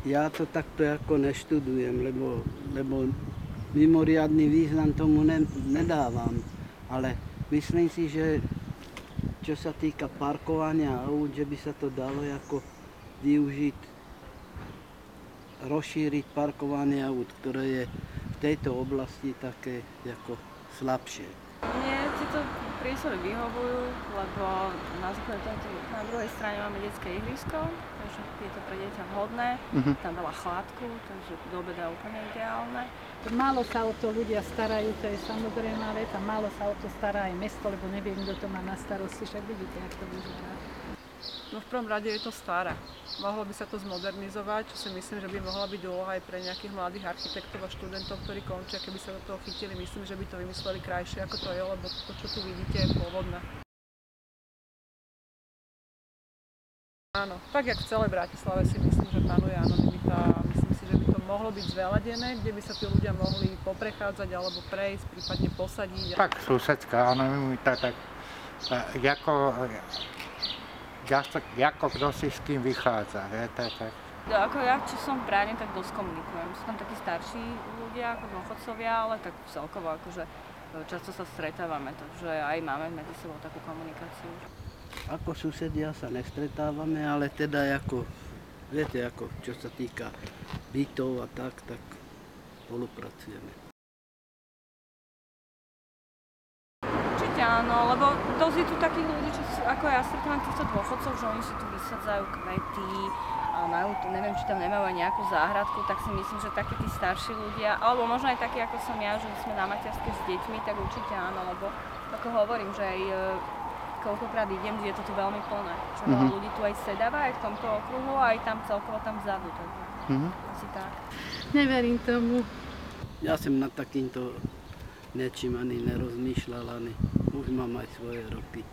Ja to takto ako neštudujem, lebo mimoriadny význam tomu nedávam. Ale myslím si, že čo sa týka parkovania aut, že by sa to dalo ako využiť, rozšíriť parkovanie aut, ktoré je v tejto oblasti také ako slabšie. Mne tieto priestory vyhovujú, lebo na základe toho na druhej strane máme detské ihrisko, takže je to pre dieťa vhodné, tam veľa chládku, takže do obeda úplne ideálne. Málo sa o to ľudia starajú, to je samozrejmá vec, a málo sa o to stará aj mesto, lebo neviem, kto to má na starosti, však vidíte, jak to vyzerá. No v prvom rade je to staré. Mohlo by sa to zmodernizovať, čo si myslím, že by mohla byť úloha aj pre nejakých mladých architektov a študentov, ktorí končia, keby sa do toho chytili. Myslím, že by to vymysleli krajšie, ako to je, lebo to, čo tu vidíte, je pôvodné. Áno, tak jak v celej Bratislave si myslím, že panuje anonymita. Myslím si, že by to mohlo byť zveladené, kde by sa tí ľudia mohli poprechádzať alebo prejsť, prípadne posadiť. Tak susedská anonymita, tak ako kto si s kým vychádza, tak. Ako ja, čo som v Bráne, tak dosť komunikujem. Sú tam takí starší ľudia, ako dôchodcovia, ale tak celkovo akože často sa stretávame, takže aj máme medzi sebou takú komunikáciu. Ako susedia sa nestretávame, ale teda ako, viete, ako čo sa týka bytov a tak spolupracujeme. Áno, lebo dosť je tu takých ľudí, čo ako ja stretávam týchto dôchodcov, že oni si tu vysadzajú kvety a majú tu, neviem, či tam nemajú aj nejakú záhradku, tak si myslím, že takí tí starší ľudia, alebo možno aj takí ako som ja, že sme na materskej s deťmi, tak určite áno, lebo ako hovorím, že aj koľkokrát idem, je to tu veľmi plné. Že veľa ľudí tu aj sedáva, aj v tomto okruhu, aj tam celkovo tam vzadu, takže asi tak. Neverím tomu. Ja som nad takýmto niečím ani nerozmýšľal, ani už mám aj svoje roky.